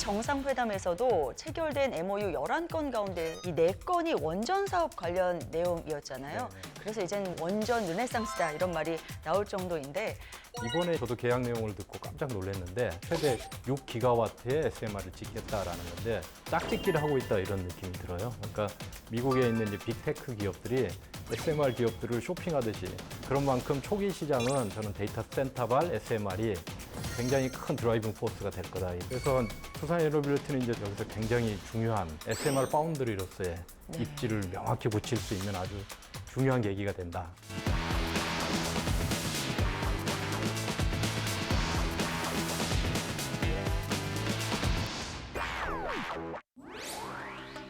정상회담에서도 체결된 MOU 11건 가운데 이 4건이 원전 사업 관련 내용이었잖아요. 네. 그래서 이젠 원전 르네상스다 이런 말이 나올 정도인데 이번에 저도 계약 내용을 듣고 깜짝 놀랐는데 최대 6기가와트의 SMR을 짓겠다라는 건데 짝짓기를 하고 있다 이런 느낌이 들어요. 그러니까 미국에 있는 이제 빅테크 기업들이 SMR 기업들을 쇼핑하듯이 그런 만큼 초기 시장은 저는 데이터 센터발 SMR이 굉장히 큰 드라이빙 포스가 될 거다. 그래서 투산에너빌리티는 이제 여기서 굉장히 중요한 SMR 파운드리로서의 입지를 명확히 붙일 수 있는 아주 중요한 계기가 된다.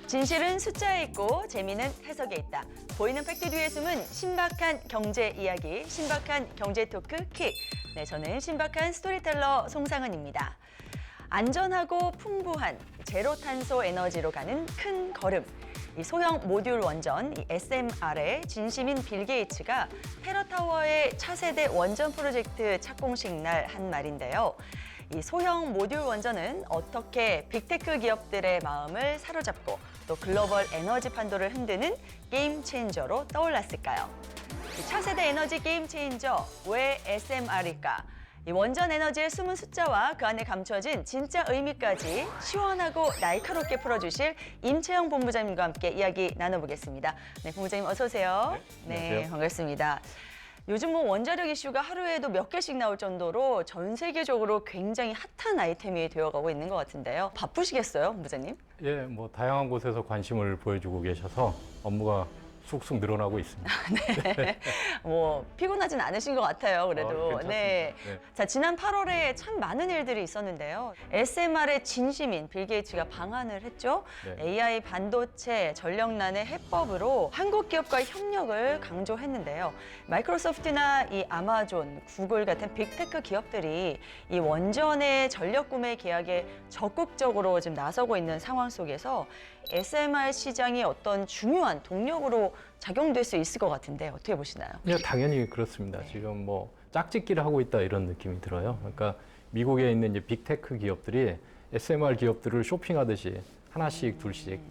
진실은 숫자에 있고 재미는 해석에 있다. 보이는 팩트 뒤에 숨은 신박한 경제 이야기, 신박한 경제 토크 킥. 네, 저는 신박한 스토리텔러 송상은입니다. 안전하고 풍부한 제로 탄소 에너지로 가는 큰 걸음. 이 소형 모듈 원전, 이 SMR의 진심인 빌 게이츠가 테러타워의 차세대 원전 프로젝트 착공식 날 한 말인데요. 이 소형 모듈 원전은 어떻게 빅테크 기업들의 마음을 사로잡고 또 글로벌 에너지 판도를 흔드는 게임 체인저로 떠올랐을까요? 이 차세대 에너지 게임 체인저, 왜 SMR일까? 이 원전 에너지의 숨은 숫자와 그 안에 감춰진 진짜 의미까지 시원하고 날카롭게 풀어주실 임채영 본부장님과 함께 이야기 나눠보겠습니다. 네, 본부장님 어서 오세요. 네, 안녕하세요. 반갑습니다. 요즘 뭐 원자력 이슈가 하루에도 몇 개씩 나올 정도로 전 세계적으로 굉장히 핫한 아이템이 되어가고 있는 것 같은데요. 바쁘시겠어요, 본부장님? 예, 뭐 다양한 곳에서 관심을 보여주고 계셔서 업무가 쑥쑥 늘어나고 있습니다. 네. 뭐 피곤하진 않으신 것 같아요. 그래도. 괜찮습니다. 네. 네. 자, 지난 8월에 참 많은 일들이 있었는데요. SMR의 진심인 빌 게이츠가 방한을 했죠. 네. AI 반도체 전력난의 해법으로 한국 기업과의 협력을 강조했는데요. 마이크로소프트나 이 아마존, 구글 같은 빅테크 기업들이 이 원전의 전력 구매 계약에 적극적으로 지금 나서고 있는 상황 속에서 SMR 시장이 어떤 중요한 동력으로 작용될 수 있을 것 같은데 어떻게 보시나요? 예, 당연히 그렇습니다. 지금 뭐 짝짓기를 하고 있다 이런 느낌이 들어요. 그러니까 미국에 있는 이제 빅테크 기업들이 SMR 기업들을 쇼핑하듯이 하나씩 둘씩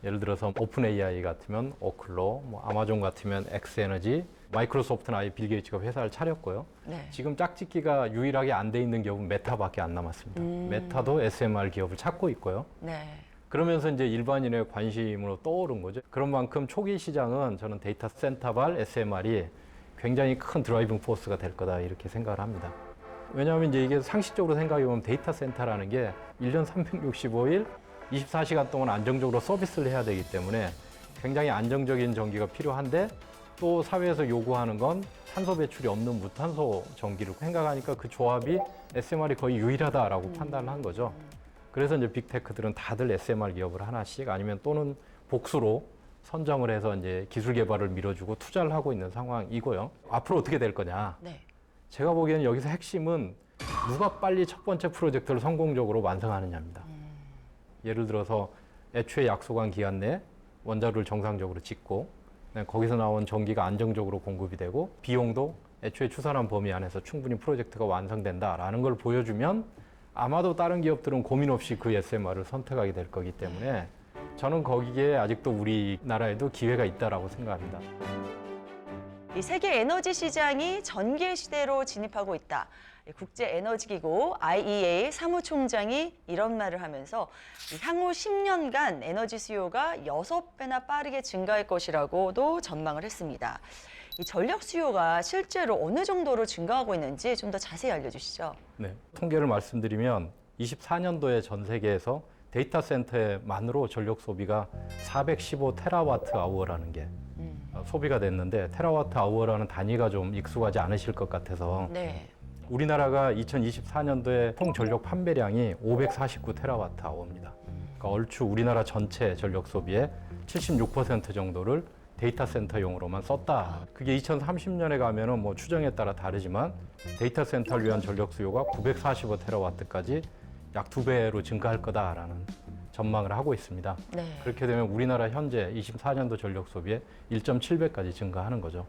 예를 들어서 오픈 AI 같으면 오클로, 뭐 아마존 같으면 엑스에너지, 마이크로소프트는 아예 빌 게이츠가 회사를 차렸고요. 네. 지금 짝짓기가 유일하게 안 돼 있는 기업은 메타밖에 안 남았습니다. 메타도 SMR 기업을 찾고 있고요. 네. 그러면서 이제 일반인의 관심으로 떠오른 거죠. 그런 만큼 초기 시장은 저는 데이터 센터발 SMR이 굉장히 큰 드라이빙 포스가 될 거다 이렇게 생각을 합니다. 왜냐하면 이제 이게 상식적으로 생각해 보면 데이터 센터라는 게 1년 365일 24시간 동안 안정적으로 서비스를 해야 되기 때문에 굉장히 안정적인 전기가 필요한데 또 사회에서 요구하는 건 탄소 배출이 없는 무탄소 전기를 생각하니까 그 조합이 SMR이 거의 유일하다라고 판단을 한 거죠. 그래서 이제 빅테크들은 다들 SMR 기업을 하나씩 아니면 또는 복수로 선정을 해서 이제 기술 개발을 밀어주고 투자를 하고 있는 상황이고요. 앞으로 어떻게 될 거냐? 네. 제가 보기에는 여기서 핵심은 누가 빨리 첫 번째 프로젝트를 성공적으로 완성하느냐입니다. 예를 들어서 애초에 약속한 기간 내에 원자로를 정상적으로 짓고 거기서 나온 전기가 안정적으로 공급이 되고 비용도 애초에 추산한 범위 안에서 충분히 프로젝트가 완성된다라는 걸 보여주면 아마도 다른 기업들은 고민 없이 그 SMR을 선택하게 될 거기 때문에 저는 거기에 아직도 우리나라에도 기회가 있다라고 생각합니다. 이 세계 에너지 시장이 전기의 시대로 진입하고 있다. 국제에너지기구 IEA 사무총장이 이런 말을 하면서 향후 10년간 에너지 수요가 6배나 빠르게 증가할 것이라고도 전망을 했습니다. 이 전력 수요가 실제로 어느 정도로 증가하고 있는지 좀 더 자세히 알려주시죠. 네, 통계를 말씀드리면 24년도에 전 세계에서 데이터 센터만으로 전력 소비가 415 테라와트 아워라는 게 소비가 됐는데 테라와트 아워라는 단위가 좀 익숙하지 않으실 것 같아서 네. 우리나라가 2024년도에 총 전력 판매량이 549 테라와트 아워입니다. 그러니까 얼추 우리나라 전체 전력 소비의 76% 정도를 데이터 센터용으로만 썼다. 그게 2030년에 가면은 뭐 추정에 따라 다르지만 데이터 센터를 위한 전력 수요가 945 테라와트까지 약 2배로 증가할 거다라는 전망을 하고 있습니다. 네. 그렇게 되면 우리나라 현재 24년도 전력 소비의 1.7배까지 증가하는 거죠.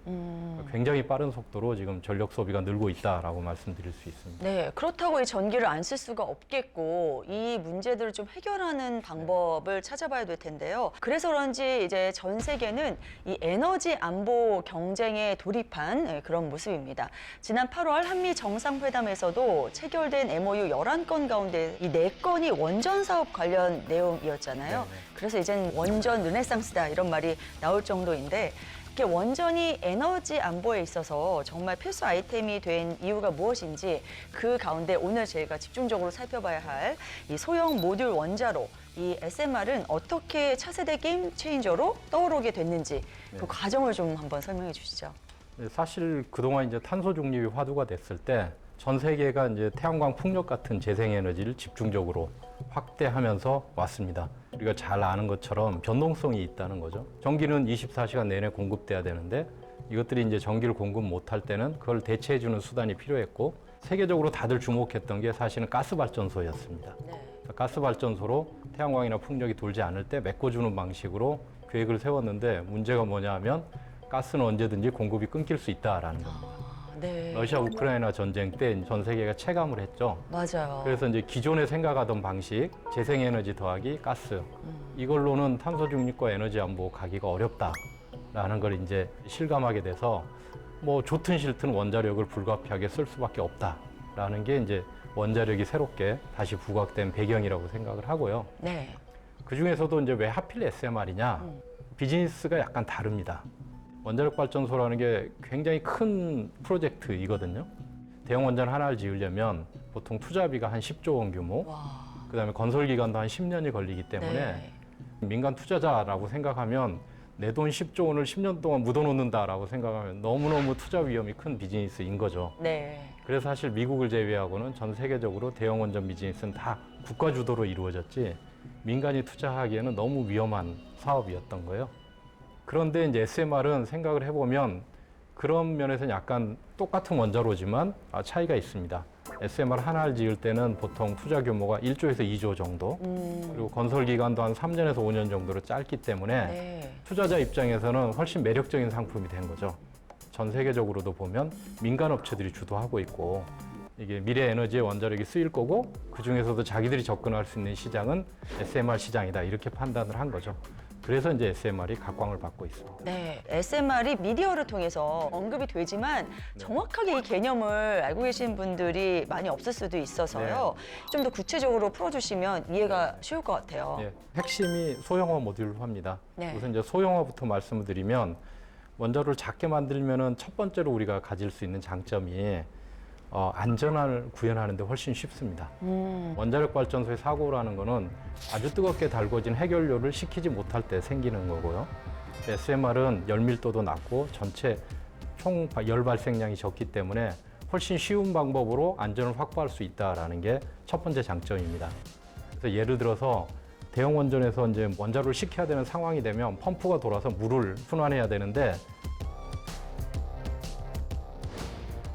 굉장히 빠른 속도로 지금 전력 소비가 늘고 있다라고 말씀드릴 수 있습니다. 네, 그렇다고 이 전기를 안 쓸 수가 없겠고 이 문제들을 좀 해결하는 방법을 찾아봐야 될 텐데요. 그래서 그런지 이제 전 세계는 이 에너지 안보 경쟁에 돌입한 그런 모습입니다. 지난 8월 한미 정상회담에서도 체결된 MOU 11건 가운데 이 4건이 원전 사업 관련 내용이었잖아요. 네. 그래서 이제는 원전 르네상스다 이런 말이 나올 정도인데 이렇게 원전이 에너지 안보에 있어서 정말 필수 아이템이 된 이유가 무엇인지 그 가운데 오늘 저희가 집중적으로 살펴봐야 할 이 소형 모듈 원자로 이 SMR은 어떻게 차세대 게임 체인저로 떠오르게 됐는지 그 네. 과정을 좀 한번 설명해 주시죠. 네, 사실 그동안 이제 탄소 중립이 화두가 됐을 때 전 세계가 이제 태양광 풍력 같은 재생에너지를 집중적으로 확대하면서 왔습니다. 우리가 잘 아는 것처럼 변동성이 있다는 거죠. 전기는 24시간 내내 공급돼야 되는데 이것들이 이제 전기를 공급 못할 때는 그걸 대체해주는 수단이 필요했고 세계적으로 다들 주목했던 게 사실은 가스발전소였습니다. 네. 가스발전소로 태양광이나 풍력이 돌지 않을 때 메꿔주는 방식으로 계획을 세웠는데 문제가 뭐냐 하면 가스는 언제든지 공급이 끊길 수 있다라는 겁니다. 네. 러시아 우크라이나 전쟁 때 전 세계가 체감을 했죠. 맞아요. 그래서 이제 기존에 생각하던 방식, 재생에너지 더하기 가스, 이걸로는 탄소 중립과 에너지 안보 가기가 어렵다라는 걸 이제 실감하게 돼서 뭐 좋든 싫든 원자력을 불가피하게 쓸 수밖에 없다라는 게 이제 원자력이 새롭게 다시 부각된 배경이라고 생각을 하고요. 네. 그 중에서도 이제 왜 하필 SMR이냐? 비즈니스가 약간 다릅니다. 원자력 발전소라는 게 굉장히 큰 프로젝트이거든요. 대형 원전 하나를 지으려면 보통 투자비가 한 10조 원 규모, 와. 그다음에 건설 기간도 한 10년이 걸리기 때문에 네. 민간 투자자라고 생각하면 내 돈 10조 원을 10년 동안 묻어놓는다라고 생각하면 너무너무 투자 위험이 큰 비즈니스인 거죠. 네. 그래서 사실 미국을 제외하고는 전 세계적으로 대형 원전 비즈니스는 다 국가 주도로 이루어졌지 민간이 투자하기에는 너무 위험한 사업이었던 거예요. 그런데 이제 SMR은 생각을 해보면 그런 면에서는 약간 똑같은 원자로지만 차이가 있습니다. SMR 하나를 지을 때는 보통 투자 규모가 1조에서 2조 정도, 그리고 건설 기간도 한 3년에서 5년 정도로 짧기 때문에 네. 투자자 입장에서는 훨씬 매력적인 상품이 된 거죠. 전 세계적으로도 보면 민간 업체들이 주도하고 있고 이게 미래 에너지의 원자력이 쓰일 거고 그 중에서도 자기들이 접근할 수 있는 시장은 SMR 시장이다 이렇게 판단을 한 거죠. 그래서 이제 SMR이 각광을 받고 있습니다. 네, SMR이 미디어를 통해서 언급이 되지만 정확하게 이 개념을 알고 계신 분들이 많이 없을 수도 있어서요. 좀 더 구체적으로 풀어주시면 이해가 쉬울 것 같아요. 예, 핵심이 소형화 모듈화입니다. 네. 우선 이제 소형화부터 말씀을 드리면 원자로를 작게 만들면은 첫 번째로 우리가 가질 수 있는 장점이 안전을 구현하는 데 훨씬 쉽습니다. 원자력 발전소의 사고라는 거는 아주 뜨겁게 달궈진 해결료를 식히지 못할 때 생기는 거고요. SMR은 열밀도도 낮고 전체 총 열 발생량이 적기 때문에 훨씬 쉬운 방법으로 안전을 확보할 수 있다라는 게 첫 번째 장점입니다. 그래서 예를 들어서 대형 원전에서 이제 원자로를 식혀야 되는 상황이 되면 펌프가 돌아서 물을 순환해야 되는데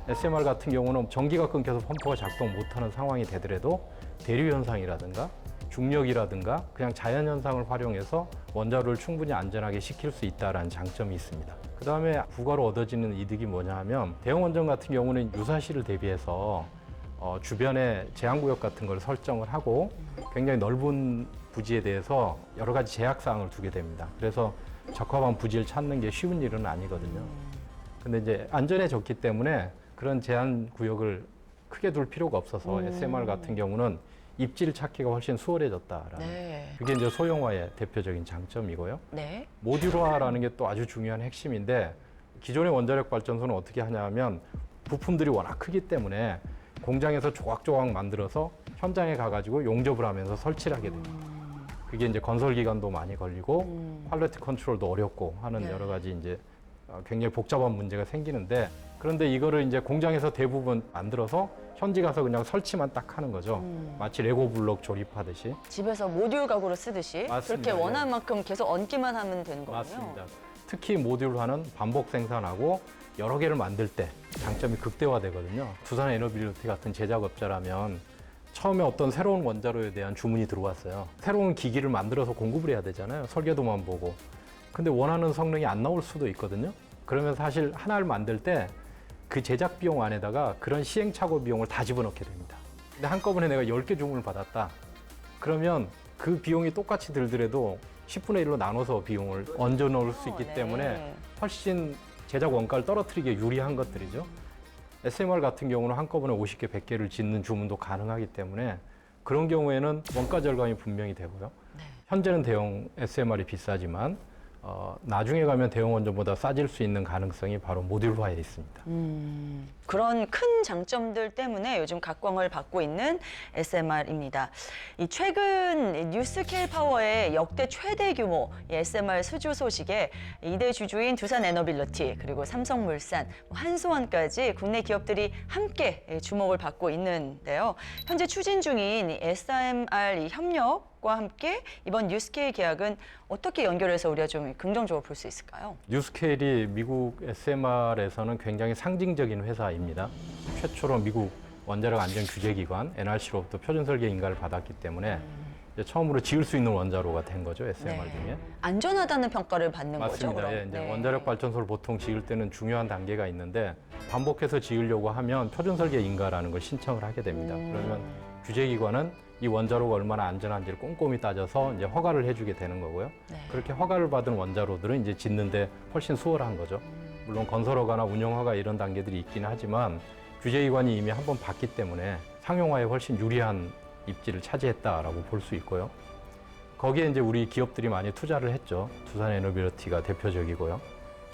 SMR 같은 경우는 전기가 끊겨서 펌프가 작동 못하는 상황이 되더라도 대류 현상이라든가 중력이라든가 그냥 자연 현상을 활용해서 원자로를 충분히 안전하게 식힐 수 있다는 장점이 있습니다. 그 다음에 부가로 얻어지는 이득이 뭐냐 하면 대형 원전 같은 경우는 유사시를 대비해서 주변에 제한구역 같은 걸 설정을 하고 굉장히 넓은 부지에 대해서 여러 가지 제약사항을 두게 됩니다. 그래서 적합한 부지를 찾는 게 쉬운 일은 아니거든요. 근데 이제 안전해졌기 때문에 그런 제한 구역을 크게 둘 필요가 없어서 SMR 같은 경우는 입지를 찾기가 훨씬 수월해졌다라는 네. 그게 이제 소형화의 대표적인 장점이고요. 네. 모듈화라는 게 또 아주 중요한 핵심인데 기존의 원자력 발전소는 어떻게 하냐면 부품들이 워낙 크기 때문에 공장에서 조각조각 만들어서 현장에 가가지고 용접을 하면서 설치를 하게 됩니다. 그게 이제 건설 기간도 많이 걸리고 퀄리티 컨트롤도 어렵고 하는 네. 여러 가지 이제 굉장히 복잡한 문제가 생기는데 그런데 이거를 이제 공장에서 대부분 만들어서 현지 가서 그냥 설치만 딱 하는 거죠. 마치 레고 블록 조립하듯이. 집에서 모듈 가구로 쓰듯이 맞습니다. 그렇게 예. 원하는 만큼 계속 얹기만 하면 되는 거군요. 맞습니다. 특히 모듈화는 반복 생산하고 여러 개를 만들 때 장점이 극대화되거든요. 두산 에너빌리티 같은 제작업자라면 처음에 어떤 새로운 원자로에 대한 주문이 들어왔어요. 새로운 기기를 만들어서 공급을 해야 되잖아요. 설계도만 보고. 근데 원하는 성능이 안 나올 수도 있거든요. 그러면 사실 하나를 만들 때 그 제작 비용 안에다가 그런 시행착오 비용을 다 집어넣게 됩니다. 근데 한꺼번에 내가 10개 주문을 받았다. 그러면 그 비용이 똑같이 들더라도 10분의 1로 나눠서 비용을 얹어 놓을 수 있기 네. 때문에 훨씬 제작 원가를 떨어뜨리기에 유리한 것들이죠. SMR 같은 경우는 한꺼번에 50개, 100개를 짓는 주문도 가능하기 때문에 그런 경우에는 원가 절감이 분명히 되고요. 네. 현재는 대형 SMR이 비싸지만 나중에 가면 대형 원전보다 싸질 수 있는 가능성이 바로 모듈화에 있습니다. 그런 큰 장점들 때문에 요즘 각광을 받고 있는 SMR입니다. 이 최근 뉴스케일 파워의 역대 최대 규모 SMR 수주 소식에 2대 주주인 두산에너빌리티 그리고 삼성물산, 한수원까지 국내 기업들이 함께 주목을 받고 있는데요. 현재 추진 중인 SMR 협력과 함께 이번 뉴스케일 계약은 어떻게 연결해서 우리가 좀 긍정적으로 볼 수 있을까요? 뉴스케일이 미국 SMR에서는 굉장히 상징적인 회사입니다. 최초로 미국 원자력 안전 규제기관 NRC로부터 표준 설계 인가를 받았기 때문에 이제 처음으로 지을 수 있는 원자로가 된 거죠, SMR 중에. 안전하다는 평가를 받는 거죠, 맞습니다. 그럼? 예, 이제 원자력 발전소를 보통 지을 때는 중요한 단계가 있는데 반복해서 지으려고 하면 표준 설계 인가라는 걸 신청을 하게 됩니다. 그러면 규제기관은 이 원자로가 얼마나 안전한지를 꼼꼼히 따져서 이제 허가를 해주게 되는 거고요. 네. 그렇게 허가를 받은 원자로들은 이제 짓는데 훨씬 수월한 거죠. 물론 건설허가나 운영허가 이런 단계들이 있긴 하지만 규제기관이 이미 한번 받기 때문에 상용화에 훨씬 유리한 입지를 차지했다라고 볼 수 있고요. 거기에 이제 우리 기업들이 많이 투자를 했죠. 두산에너빌리티가 대표적이고요.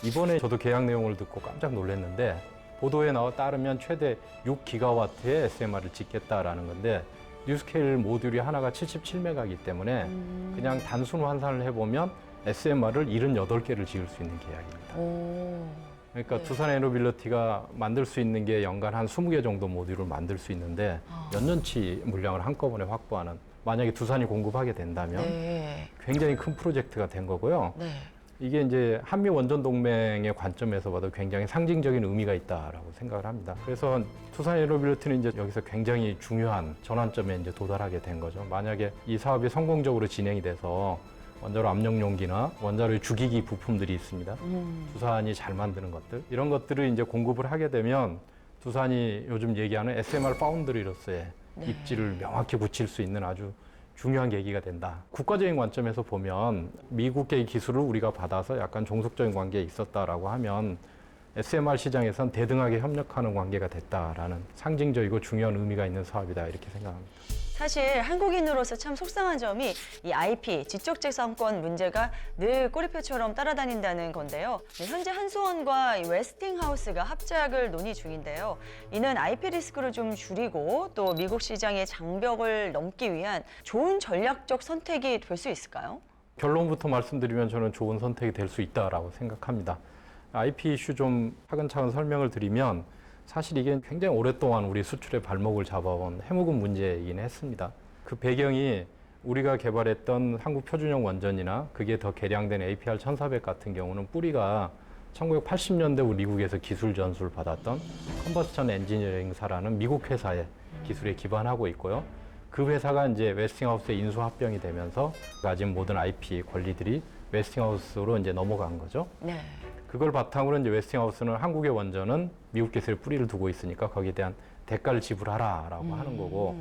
이번에 저도 계약 내용을 듣고 깜짝 놀랐는데 보도에 따르면 최대 6기가와트의 SMR을 짓겠다라는 건데 뉴스케일 모듈이 하나가 77메가이기 때문에 그냥 단순 환산을 해보면 SMR을 78개를 지을 수 있는 계약입니다. 그러니까 네. 두산에너빌리티가 만들 수 있는 게 연간 한 20개 정도 모듈을 만들 수 있는데 몇 년치 물량을 한꺼번에 확보하는 만약에 두산이 공급하게 된다면 네. 굉장히 큰 프로젝트가 된 거고요. 네. 이게 이제 한미 원전 동맹의 관점에서 봐도 굉장히 상징적인 의미가 있다라고 생각을 합니다. 그래서 두산에너빌리티는 이제 여기서 굉장히 중요한 전환점에 이제 도달하게 된 거죠. 만약에 이 사업이 성공적으로 진행이 돼서 원자로 압력용기나 원자로의 주기기 부품들이 있습니다. 두산이 잘 만드는 것들 이런 것들을 이제 공급을 하게 되면 두산이 요즘 얘기하는 SMR 파운드리로서의 입지를 명확히 붙일 수 있는 아주 중요한 계기가 된다. 국가적인 관점에서 보면 미국의 기술을 우리가 받아서 약간 종속적인 관계에 있었다라고 하면 SMR 시장에선 대등하게 협력하는 관계가 됐다라는 상징적이고 중요한 의미가 있는 사업이다 이렇게 생각합니다. 사실 한국인으로서 참 속상한 점이 이 IP, 지적재산권 문제가 늘 꼬리표처럼 따라다닌다는 건데요. 현재 한수원과 이 웨스팅하우스가 합작을 논의 중인데요. 이는 IP 리스크를 좀 줄이고 또 미국 시장의 장벽을 넘기 위한 좋은 전략적 선택이 될 수 있을까요? 결론부터 말씀드리면 저는 좋은 선택이 될 수 있다라고 생각합니다. IP 이슈 좀 차근차근 설명을 드리면 사실 이게 굉장히 오랫동안 우리 수출의 발목을 잡아온 해묵은 문제이긴 했습니다. 그 배경이 우리가 개발했던 한국 표준형 원전이나 그게 더 개량된 APR 1400 같은 경우는 뿌리가 1980년대 미국에서 기술 전수를 받았던 컨버스천 엔지니어링사라는 미국 회사의 기술에 기반하고 있고요. 그 회사가 이제 웨스팅하우스에 인수 합병이 되면서 가진 모든 IP 권리들이 웨스팅하우스로 이제 넘어간 거죠. 네. 그걸 바탕으로 이제 웨스팅하우스는 한국의 원전은 미국 기술에 뿌리를 두고 있으니까 거기에 대한 대가를 지불하라라고 하는 거고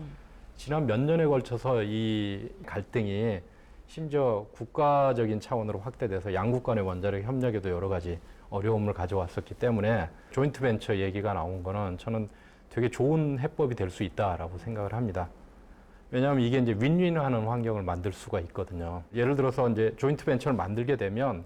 지난 몇 년에 걸쳐서 이 갈등이 심지어 국가적인 차원으로 확대돼서 양국 간의 원자력 협력에도 여러 가지 어려움을 가져왔었기 때문에 조인트 벤처 얘기가 나온 거는 저는 되게 좋은 해법이 될 수 있다라고 생각을 합니다. 왜냐하면 이게 이제 윈윈하는 환경을 만들 수가 있거든요. 예를 들어서 이제 조인트 벤처를 만들게 되면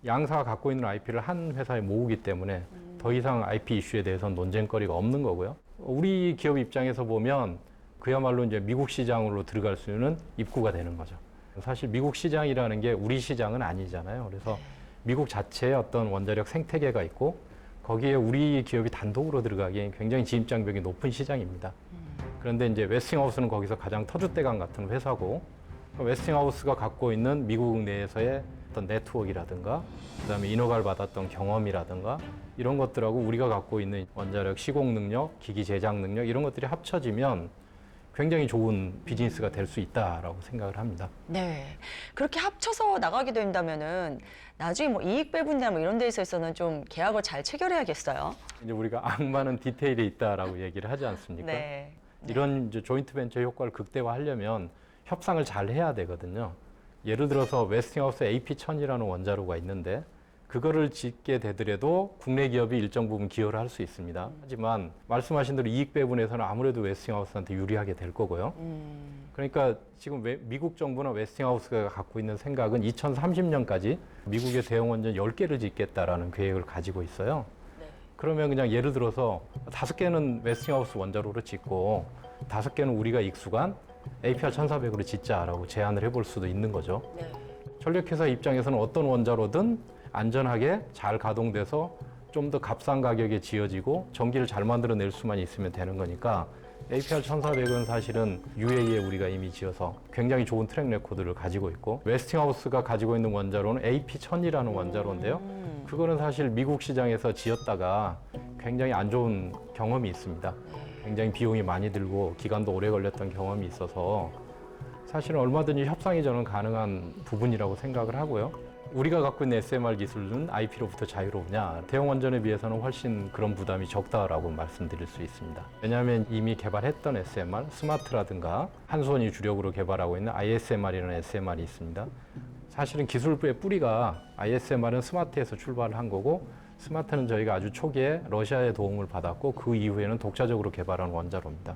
양사가 갖고 있는 IP를 한 회사에 모으기 때문에 더 이상 IP 이슈에 대해서는 논쟁거리가 없는 거고요. 우리 기업 입장에서 보면 그야말로 이제 미국 시장으로 들어갈 수 있는 입구가 되는 거죠. 사실 미국 시장이라는 게 우리 시장은 아니잖아요. 그래서 미국 자체에 어떤 원자력 생태계가 있고 거기에 우리 기업이 단독으로 들어가기엔 굉장히 진입장벽이 높은 시장입니다. 그런데 이제 웨스팅하우스는 거기서 가장 터줏대감 같은 회사고 웨스팅하우스가 갖고 있는 미국 내에서의 어떤 네트워크라든가 그다음에 인허가를 받았던 경험이라든가 이런 것들하고 우리가 갖고 있는 원자력 시공 능력, 기기 제작 능력 이런 것들이 합쳐지면 굉장히 좋은 비즈니스가 될 수 있다라고 생각을 합니다. 네. 그렇게 합쳐서 나가게 된다면은 나중에 뭐 이익 배분이나 뭐 이런 데 있어서는 좀 계약을 잘 체결해야겠어요. 이제 우리가 악마는 디테일에 있다라고 얘기를 하지 않습니까? 네. 이런 이제 조인트 벤처 효과를 극대화하려면 협상을 잘 해야 되거든요. 예를 들어서 웨스팅하우스 AP1000이라는 원자로가 있는데 그거를 짓게 되더라도 국내 기업이 일정 부분 기여를 할 수 있습니다. 하지만 말씀하신 대로 이익 배분에서는 아무래도 웨스팅하우스한테 유리하게 될 거고요. 그러니까 지금 미국 정부나 웨스팅하우스가 갖고 있는 생각은 2030년까지 미국의 대형 원전 10개를 짓겠다라는 계획을 가지고 있어요. 그러면 그냥 예를 들어서 5개는 웨스팅하우스 원자로로 짓고 5개는 우리가 익숙한 APR 1400으로 짓자라고 제안을 해볼 수도 있는 거죠. 네. 전력회사 입장에서는 어떤 원자로든 안전하게 잘 가동돼서 좀 더 값싼 가격에 지어지고 전기를 잘 만들어낼 수만 있으면 되는 거니까 APR 1400은 사실은 UAE에 우리가 이미 지어서 굉장히 좋은 트랙 레코드를 가지고 있고 웨스팅하우스가 가지고 있는 원자로는 AP1000이라는 원자로인데요. 그거는 사실 미국 시장에서 지었다가 굉장히 안 좋은 경험이 있습니다. 굉장히 비용이 많이 들고 기간도 오래 걸렸던 경험이 있어서 사실은 얼마든지 협상이 저는 가능한 부분이라고 생각을 하고요. 우리가 갖고 있는 SMR 기술은 IP로부터 자유로우냐? 대형 원전에 비해서는 훨씬 그런 부담이 적다라고 말씀드릴 수 있습니다. 왜냐하면 이미 개발했던 SMR, 스마트라든가 한수원이 주력으로 개발하고 있는 ISMR이라는 SMR이 있습니다. 사실은 기술부의 뿌리가 ISMR은 스마트에서 출발을 한 거고 스마트는 저희가 아주 초기에 러시아의 도움을 받았고 그 이후에는 독자적으로 개발한 원자로입니다.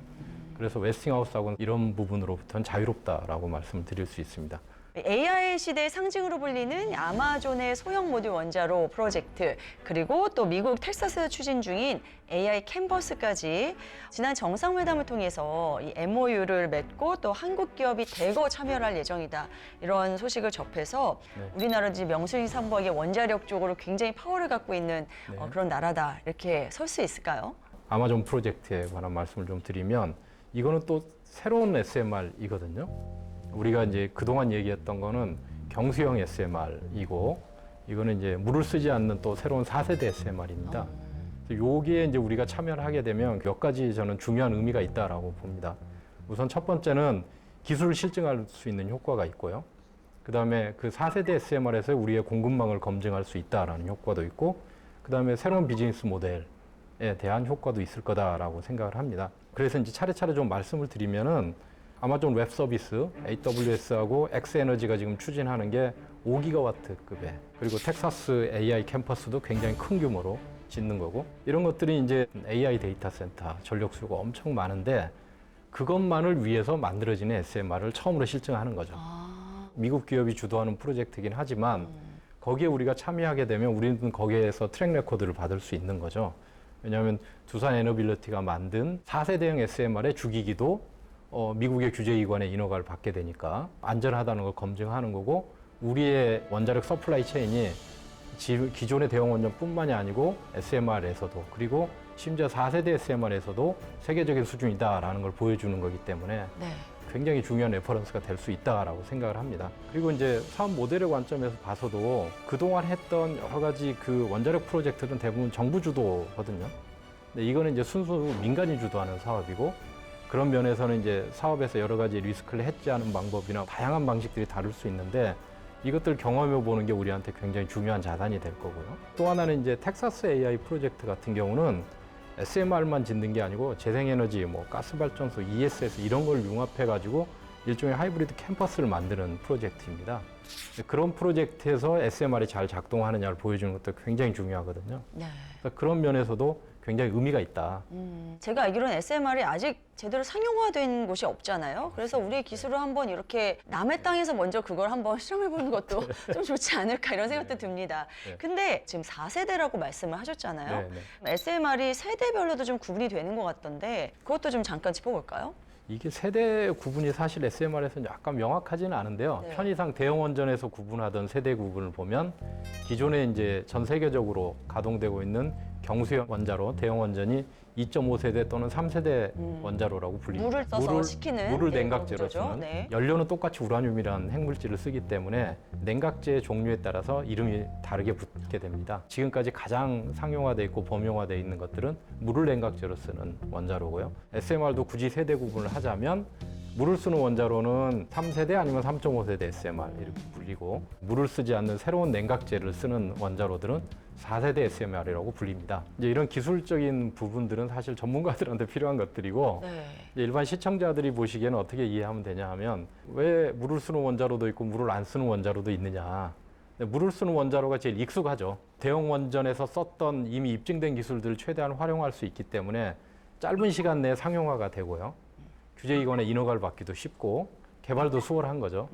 그래서 웨스팅하우스하고는 이런 부분으로부터는 자유롭다라고 말씀을 드릴 수 있습니다. AI 시대의 상징으로 불리는 아마존의 소형 모듈 원자로 프로젝트, 그리고 또 미국 텍사스에서 추진 중인 AI 캔버스까지 지난 정상회담을 통해서 이 MOU를 맺고 또 한국 기업이 대거 참여를 할 예정이다. 이런 소식을 접해서 네. 우리나라 이제 명수인 상부하게 원자력 쪽으로 굉장히 파워를 갖고 있는 네. 그런 나라다. 이렇게 설 수 있을까요? 아마존 프로젝트에 관한 말씀을 좀 드리면 이거는 또 새로운 SMR이거든요. 우리가 이제 그동안 얘기했던 거는 경수형 SMR이고 이거는 이제 물을 쓰지 않는 또 새로운 4세대 SMR입니다. 여기에 이제 우리가 참여를 하게 되면 몇 가지 저는 중요한 의미가 있다라고 봅니다. 우선 첫 번째는 기술을 실증할 수 있는 효과가 있고요. 그다음에 그 4세대 SMR에서 우리의 공급망을 검증할 수 있다라는 효과도 있고 그다음에 새로운 비즈니스 모델에 대한 효과도 있을 거다라고 생각을 합니다. 그래서 이제 차례차례 좀 말씀을 드리면은 아마존 웹 서비스, AWS하고 엑스에너지가 지금 추진하는 게 5기가와트급의 그리고 텍사스 AI 캠퍼스도 굉장히 큰 규모로 짓는 거고 이런 것들이 이제 AI 데이터 센터 전력 수요가 엄청 많은데 그것만을 위해서 만들어지는 SMR을 처음으로 실증하는 거죠. 미국 기업이 주도하는 프로젝트이긴 하지만 거기에 우리가 참여하게 되면 우리는 거기에서 트랙 레코드를 받을 수 있는 거죠. 왜냐하면 두산 에너빌리티가 만든 4세대형 SMR의 주기기도 미국의 규제기관의 인허가를 받게 되니까 안전하다는 걸 검증하는 거고 우리의 원자력 서플라이 체인이 기존의 대형 원전뿐만이 아니고 SMR에서도 그리고 심지어 4세대 SMR에서도 세계적인 수준이다라는 걸 보여주는 거기 때문에 네. 굉장히 중요한 레퍼런스가 될 수 있다라고 생각을 합니다. 그리고 이제 사업 모델의 관점에서 봐서도 그동안 했던 여러 가지 그 원자력 프로젝트는 대부분 정부 주도거든요. 근데 이거는 이제 순수 민간이 주도하는 사업이고 그런 면에서는 이제 사업에서 여러 가지 리스크를 해지하는 방법이나 다양한 방식들이 다를 수 있는데 이것들 경험해 보는 게 우리한테 굉장히 중요한 자산이 될 거고요. 또 하나는 이제 텍사스 AI 프로젝트 같은 경우는 SMR만 짓는 게 아니고 재생에너지, 뭐 가스발전소, ESS 이런 걸 융합해가지고 일종의 하이브리드 캠퍼스를 만드는 프로젝트입니다. 그런 프로젝트에서 SMR이 잘 작동하느냐를 보여주는 것도 굉장히 중요하거든요. 네. 그래서 그런 면에서도 굉장히 의미가 있다. 제가 알기로는 SMR이 아직 제대로 상용화된 곳이 없잖아요. 그래서 우리의 기술을 한번 이렇게 남의 땅에서 먼저 그걸 한번 실험해보는 것도 좀 좋지 않을까 이런 생각도 듭니다. 네. 근데 지금 4세대라고 말씀을 하셨잖아요. 네. SMR이 세대별로도 좀 구분이 되는 것 같던데 그것도 좀 잠깐 짚어볼까요? 이게 세대 구분이 사실 SMR에서는 약간 명확하지는 않은데요. 네. 편의상 대형 원전에서 구분하던 세대 구분을 보면 기존에 이제 전 세계적으로 가동되고 있는 경수형 원자로 대형 원전이 2.5세대 또는 3세대 원자로라고 불립니다. 물을 써서 식히는 물을 네, 냉각제로 그런 거죠. 쓰는 네. 연료는 똑같이 우라늄이라는 핵물질을 쓰기 때문에 냉각제의 종류에 따라서 이름이 다르게 붙게 됩니다. 지금까지 가장 상용화되어 있고 범용화되어 있는 것들은 물을 냉각제로 쓰는 원자로고요. SMR도 굳이 세대 구분을 하자면 물을 쓰는 원자로는 3세대 아니면 3.5세대 SMR 이렇게 불리고 물을 쓰지 않는 새로운 냉각제를 쓰는 원자로들은 4세대 SMR이라고 불립니다. 이제 이런 기술적인 부분들은 사실 전문가들한테 필요한 것들이고 네. 이제 일반 시청자들이 보시기에는 어떻게 이해하면 되냐 하면 왜 물을 쓰는 원자로도 있고 물을 안 쓰는 원자로도 있느냐. 물을 쓰는 원자로가 제일 익숙하죠. 대형 원전에서 썼던 이미 입증된 기술들을 최대한 활용할 수 있기 때문에 짧은 시간 내에 상용화가 되고요. 규제기관의 인허가를 받기도 쉽고 개발도 수월한 거죠.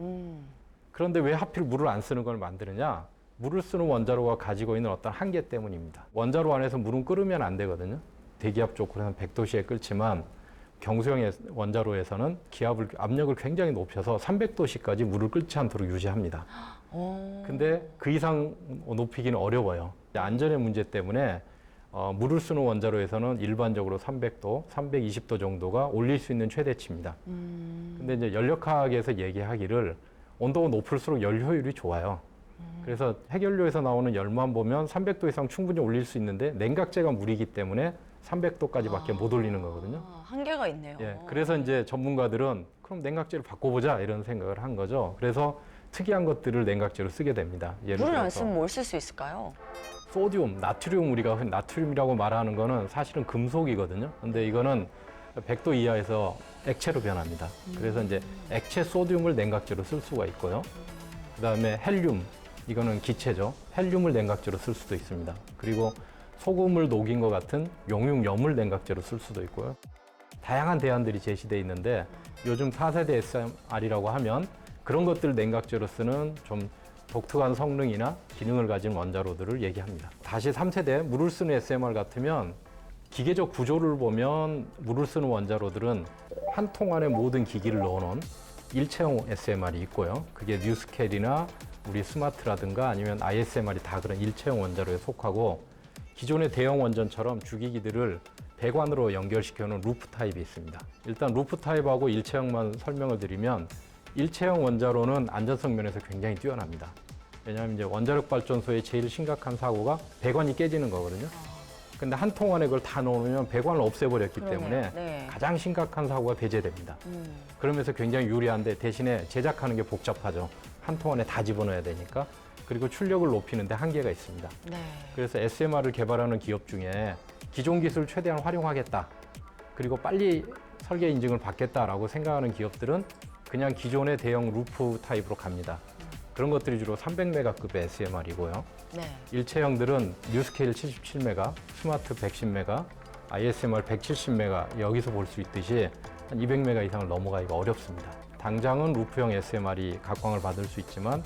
그런데 왜 하필 물을 안 쓰는 걸 만드느냐? 물을 쓰는 원자로가 가지고 있는 어떤 한계 때문입니다. 원자로 안에서 물은 끓으면 안 되거든요. 대기압 좋고 해서 100도씨에 끓지만 경수형 원자로에서는 압력을 굉장히 높여서 300도씨까지 물을 끓지 않도록 유지합니다. 근데 그 이상 높이기는 어려워요. 안전의 문제 때문에 물을 쓰는 원자로에서는 일반적으로 300도, 320도 정도가 올릴 수 있는 최대치입니다. 근데 이제 연력학에서 얘기하기를 온도가 높을수록 열 효율이 좋아요. 그래서 핵연료에서 나오는 열만 보면 300도 이상 충분히 올릴 수 있는데 냉각제가 물이기 때문에 300도까지밖에 못 올리는 거거든요. 한계가 있네요. 예, 그래서 이제 전문가들은 그럼 냉각제를 바꿔보자 이런 생각을 한 거죠. 그래서 특이한 것들을 냉각제로 쓰게 됩니다. 예를 물을 안 들어서 쓰면 뭘 쓸 수 있을까요? 소듐, 나트륨 우리가 흔히 나트륨이라고 말하는 거는 사실은 금속이거든요. 근데 이거는 100도 이하에서 액체로 변합니다. 그래서 이제 액체 소듐을 냉각제로 쓸 수가 있고요. 그다음에 헬륨, 이거는 기체죠. 헬륨을 냉각제로 쓸 수도 있습니다. 그리고 소금을 녹인 것 같은 용융염을 냉각제로 쓸 수도 있고요. 다양한 대안들이 제시되어 있는데 요즘 4세대 SMR이라고 하면 그런 것들을 냉각제로 쓰는 좀 독특한 성능이나 기능을 가진 원자로들을 얘기합니다. 다시 3세대 물을 쓰는 SMR 같으면 기계적 구조를 보면 물을 쓰는 원자로들은 한 통 안에 모든 기기를 넣어놓은 일체형 SMR이 있고요. 그게 뉴스켈이나 우리 스마트라든가 아니면 ISMR이 다 그런 일체형 원자로에 속하고 기존의 대형 원전처럼 주기기들을 배관으로 연결시켜놓은 루프 타입이 있습니다. 일단 루프 타입하고 일체형만 설명을 드리면 일체형 원자로는 안전성 면에서 굉장히 뛰어납니다. 왜냐하면 이제 원자력 발전소의 제일 심각한 사고가 배관이 깨지는 거거든요. 근데 한 통 안에 그걸 다 넣으면 배관을 없애버렸기 그러네요. 때문에 네. 가장 심각한 사고가 배제됩니다. 그러면서 굉장히 유리한데 대신에 제작하는 게 복잡하죠. 한 통 안에 다 집어넣어야 되니까. 그리고 출력을 높이는데 한계가 있습니다. 네. 그래서 SMR을 개발하는 기업 중에 기존 기술을 최대한 활용하겠다. 그리고 빨리 설계 인증을 받겠다라고 생각하는 기업들은 그냥 기존의 대형 루프 타입으로 갑니다. 그런 것들이 주로 300메가급의 SMR이고요. 네. 일체형들은 뉴스케일 77메가, 스마트 110메가, ISMR 170메가 여기서 볼 수 있듯이 한 200메가 이상을 넘어가기가 어렵습니다. 당장은 루프형 SMR이 각광을 받을 수 있지만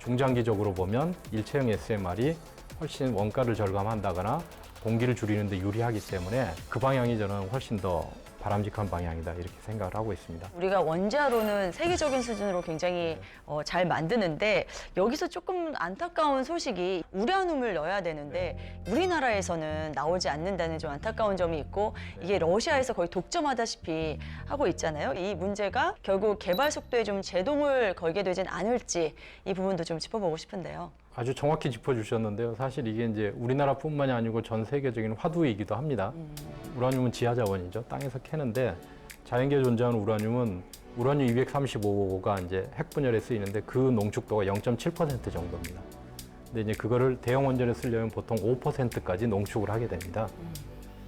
중장기적으로 보면 일체형 SMR이 훨씬 원가를 절감한다거나 공기를 줄이는 데 유리하기 때문에 그 방향이 저는 훨씬 더 바람직한 방향이다 이렇게 생각을 하고 있습니다. 우리가 원자로는 세계적인 수준으로 굉장히 잘 만드는데 여기서 조금 안타까운 소식이 우라늄을 넣어야 되는데 우리나라에서는 나오지 않는다는 좀 안타까운 점이 있고 이게 러시아에서 거의 독점하다시피 하고 있잖아요. 이 문제가 결국 개발 속도에 좀 제동을 걸게 되진 않을지 이 부분도 좀 짚어보고 싶은데요. 아주 정확히 짚어주셨는데요. 사실 이게 이제 우리나라뿐만이 아니고 전 세계적인 화두이기도 합니다. 우라늄은 지하 자원이죠. 땅에서 캐는데 자연계에 존재하는 우라늄은 우라늄 235가 이제 핵분열에 쓰이는데 그 농축도가 0.7% 정도입니다. 근데 이제 그거를 대형 원전에 쓰려면 보통 5%까지 농축을 하게 됩니다.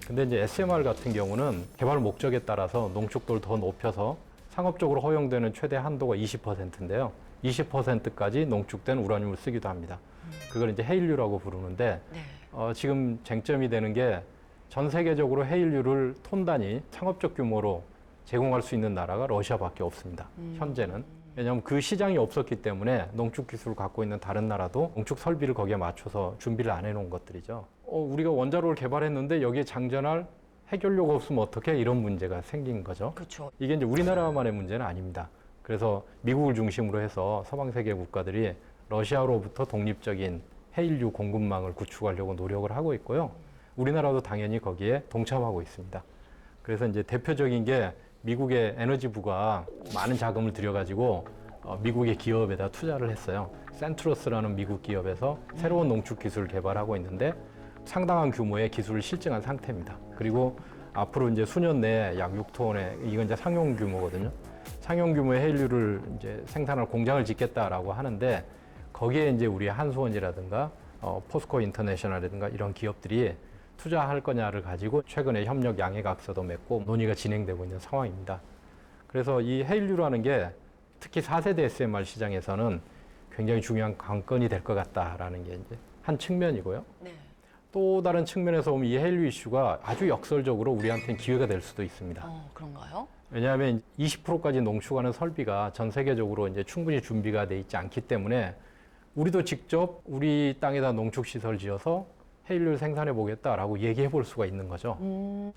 근데 이제 SMR 같은 경우는 개발 목적에 따라서 농축도를 더 높여서 상업적으로 허용되는 최대 한도가 20%인데요. 20%까지 농축된 우라늄을 쓰기도 합니다. 그걸 이제 헤일류라고 부르는데 네. 지금 쟁점이 되는 게 전 세계적으로 헤일류를 톤 단위 상업적 규모로 제공할 수 있는 나라가 러시아밖에 없습니다. 현재는. 왜냐하면 그 시장이 없었기 때문에 농축 기술을 갖고 있는 다른 나라도 농축 설비를 거기에 맞춰서 준비를 안 해놓은 것들이죠. 우리가 원자로를 개발했는데 여기에 장전할 핵연료가 없으면 어떡해? 이런 문제가 생긴 거죠. 그렇죠. 이게 이제 우리나라만의 문제는 아닙니다. 그래서 미국을 중심으로 해서 서방 세계 국가들이 러시아로부터 독립적인 헤일류 공급망을 구축하려고 노력을 하고 있고요. 우리나라도 당연히 거기에 동참하고 있습니다. 그래서 이제 대표적인 게 미국의 에너지부가 많은 자금을 들여가지고 미국의 기업에다 투자를 했어요. 센트러스라는 미국 기업에서 새로운 농축 기술을 개발하고 있는데 상당한 규모의 기술을 실증한 상태입니다. 그리고 앞으로 이제 수년 내에 약 6톤의 이건 이제 상용 규모거든요. 상용 규모의 헤일류를 이제 생산할 공장을 짓겠다라고 하는데 거기에 이제 우리 한수원이라든가 포스코 인터내셔널이라든가 이런 기업들이 투자할 거냐를 가지고 최근에 협력 양해각서도 맺고 논의가 진행되고 있는 상황입니다. 그래서 이 헤일류라는 게 특히 4세대 SMR 시장에서는 굉장히 중요한 관건이 될 것 같다라는 게 이제 한 측면이고요. 네. 또 다른 측면에서 보면 이 헤일류 이슈가 아주 역설적으로 우리한테는 기회가 될 수도 있습니다. 그런가요? 왜냐하면 20%까지 농축하는 설비가 전 세계적으로 이제 충분히 준비가 돼 있지 않기 때문에 우리도 직접 우리 땅에다 농축 시설 지어서 헤일류를 생산해 보겠다라고 얘기해 볼 수가 있는 거죠.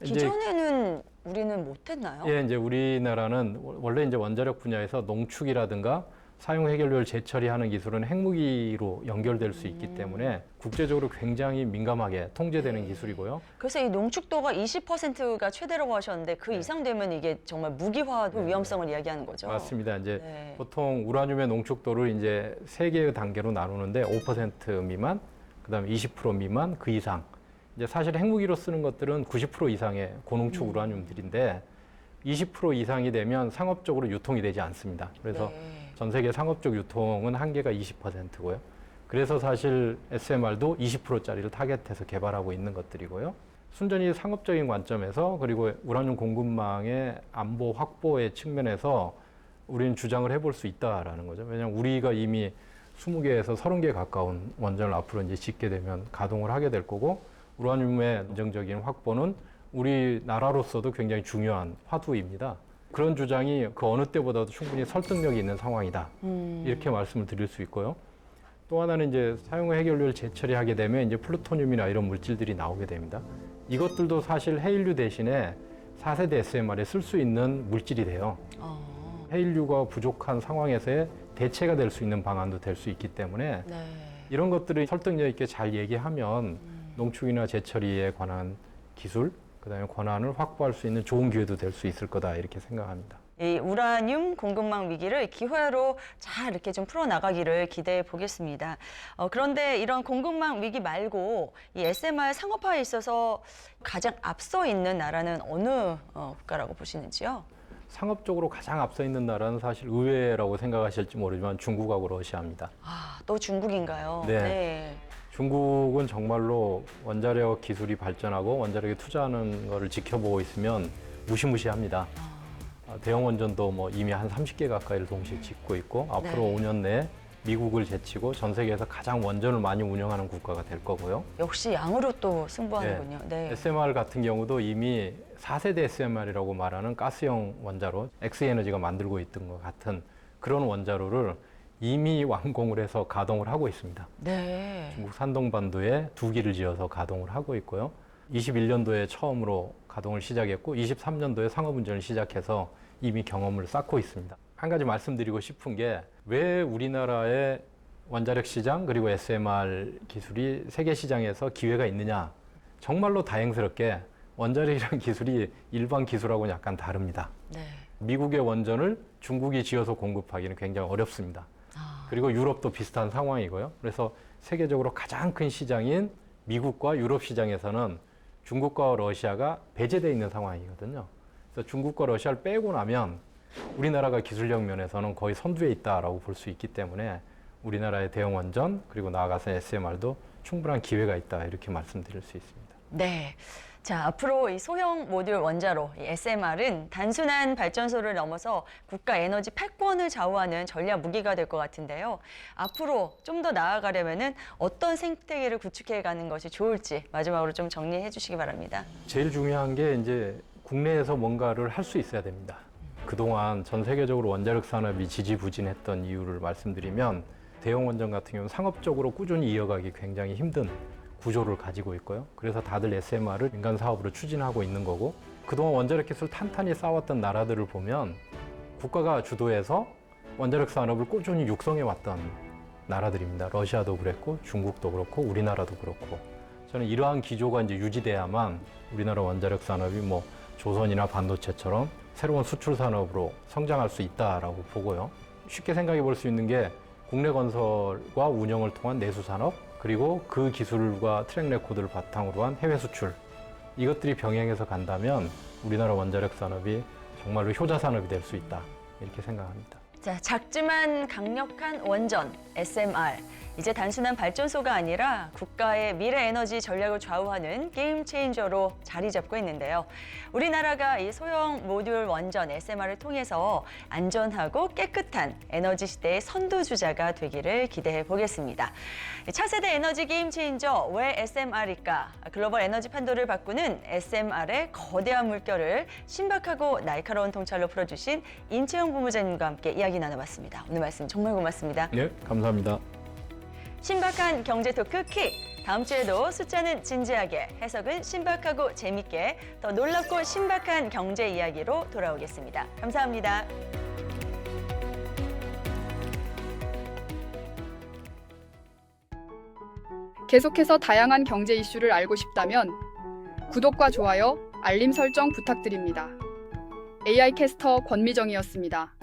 기존에는 우리는 못했나요? 예, 이제 우리나라는 원래 이제 원자력 분야에서 농축이라든가 사용 해결료를 재처리하는 기술은 핵무기로 연결될 수 있기 때문에 국제적으로 굉장히 민감하게 통제되는 기술이고요. 그래서 이 농축도가 20%가 최대라고 하셨는데 그 이상 되면 이게 정말 무기화 위험성을 이야기하는 거죠. 맞습니다. 이제 네. 보통 우라늄의 농축도를 이제 세 개의 단계로 나누는데 5% 미만, 그다음에 20% 미만, 그 이상. 이제 사실 핵무기로 쓰는 것들은 90% 이상의 고농축 우라늄들인데 20% 이상이 되면 상업적으로 유통이 되지 않습니다. 그래서 네. 전 세계 상업적 유통은 한계가 20%고요. 그래서 사실 SMR도 20%짜리를 타겟해서 개발하고 있는 것들이고요. 순전히 상업적인 관점에서 그리고 우라늄 공급망의 안보 확보의 측면에서 우리는 주장을 해볼 수 있다라는 거죠. 왜냐하면 우리가 이미 20개에서 30개 가까운 원전을 앞으로 이제 짓게 되면 가동을 하게 될 거고 우라늄의 안정적인 확보는 우리나라로서도 굉장히 중요한 화두입니다. 그런 주장이 그 어느 때보다도 충분히 설득력이 있는 상황이다. 이렇게 말씀을 드릴 수 있고요. 또 하나는 이제 사용 해결료를 재처리하게 되면 이제 플루토늄이나 이런 물질들이 나오게 됩니다. 이것들도 사실 헤일류 대신에 4세대 SMR에 쓸 수 있는 물질이 돼요. 헤일류가 부족한 상황에서의 대체가 될 수 있는 방안도 될 수 있기 때문에 네. 이런 것들을 설득력 있게 잘 얘기하면 농축이나 재처리에 관한 기술, 그다음에 권한을 확보할 수 있는 좋은 기회도 될 수 있을 거다 이렇게 생각합니다. 이 우라늄 공급망 위기를 기회로 잘 이렇게 좀 풀어나가기를 기대해 보겠습니다. 그런데 이런 공급망 위기 말고 이 SMR 상업화에 있어서 가장 앞서 있는 나라는 어느 국가라고 보시는지요? 상업적으로 가장 앞서 있는 나라는 사실 의외라고 생각하실지 모르지만 중국하고 러시아입니다. 또 중국인가요? 네. 중국은 정말로 원자력 기술이 발전하고 원자력에 투자하는 것을 지켜보고 있으면 무시무시합니다. 대형 원전도 뭐 이미 한 30개 가까이를 동시에 짓고 있고 앞으로 5년 내에 미국을 제치고 전 세계에서 가장 원전을 많이 운영하는 국가가 될 거고요. 역시 양으로 또 승부하는군요. 네. SMR 같은 경우도 이미 4세대 SMR이라고 말하는 가스형 원자로 X에너지가 만들고 있던 것 같은 그런 원자로를 이미 완공을 해서 가동을 하고 있습니다. 네. 중국 산동반도에 2기를 지어서 가동을 하고 있고요. 21년도에 처음으로 가동을 시작했고 23년도에 상업운전을 시작해서 이미 경험을 쌓고 있습니다. 한 가지 말씀드리고 싶은 게 왜 우리나라의 원자력 시장 그리고 SMR 기술이 세계 시장에서 기회가 있느냐. 정말로 다행스럽게 원자력이라는 기술이 일반 기술하고는 약간 다릅니다. 네. 미국의 원전을 중국이 지어서 공급하기는 굉장히 어렵습니다. 그리고 유럽도 비슷한 상황이고요. 그래서 세계적으로 가장 큰 시장인 미국과 유럽 시장에서는 중국과 러시아가 배제되어 있는 상황이거든요. 그래서 중국과 러시아를 빼고 나면 우리나라가 기술력 면에서는 거의 선두에 있다라고 볼 수 있기 때문에 우리나라의 대형 원전 그리고 나아가서 SMR도 충분한 기회가 있다 이렇게 말씀드릴 수 있습니다. 네. 자, 앞으로 이 소형 모듈 원자로 이 SMR은 단순한 발전소를 넘어서 국가 에너지 패권을 좌우하는 전략 무기가 될 것 같은데요. 앞으로 좀 더 나아가려면은 어떤 생태계를 구축해 가는 것이 좋을지 마지막으로 좀 정리해 주시기 바랍니다. 제일 중요한 게 이제 국내에서 뭔가를 할 수 있어야 됩니다. 그동안 전 세계적으로 원자력 산업이 지지부진했던 이유를 말씀드리면 대형 원전 같은 경우는 상업적으로 꾸준히 이어가기 굉장히 힘든 구조를 가지고 있고요. 그래서 다들 SMR을 민간 사업으로 추진하고 있는 거고 그동안 원자력 기술 탄탄히 쌓았던 나라들을 보면 국가가 주도해서 원자력 산업을 꾸준히 육성해 왔던 나라들입니다. 러시아도 그랬고 중국도 그렇고 우리나라도 그렇고 저는 이러한 기조가 이제 유지돼야만 우리나라 원자력 산업이 뭐 조선이나 반도체처럼 새로운 수출 산업으로 성장할 수 있다라고 보고요. 쉽게 생각해 볼 수 있는 게 국내 건설과 운영을 통한 내수 산업, 그리고 그 기술과 트랙 레코드를 바탕으로 한 해외 수출. 이것들이 병행해서 간다면 우리나라 원자력 산업이 정말로 효자 산업이 될 수 있다. 이렇게 생각합니다. 자, 작지만 강력한 원전, SMR. 이제 단순한 발전소가 아니라 국가의 미래 에너지 전략을 좌우하는 게임 체인저로 자리 잡고 있는데요. 우리나라가 이 소형 모듈 원전 SMR을 통해서 안전하고 깨끗한 에너지 시대의 선두주자가 되기를 기대해 보겠습니다. 차세대 에너지 게임 체인저, 왜 SMR일까? 글로벌 에너지 판도를 바꾸는 SMR의 거대한 물결을 신박하고 날카로운 통찰로 풀어주신 임채영 부무장님과 함께 이야기 나눠봤습니다. 오늘 말씀 정말 고맙습니다. 네, 감사합니다. 신박한 경제 토크 킥! 다음 주에도 숫자는 진지하게, 해석은 신박하고 재밌게 더 놀랍고 신박한 경제 이야기로 돌아오겠습니다. 감사합니다. 계속해서 다양한 경제 이슈를 알고 싶다면 구독과 좋아요, 알림 설정 부탁드립니다. AI 캐스터 권미정이었습니다.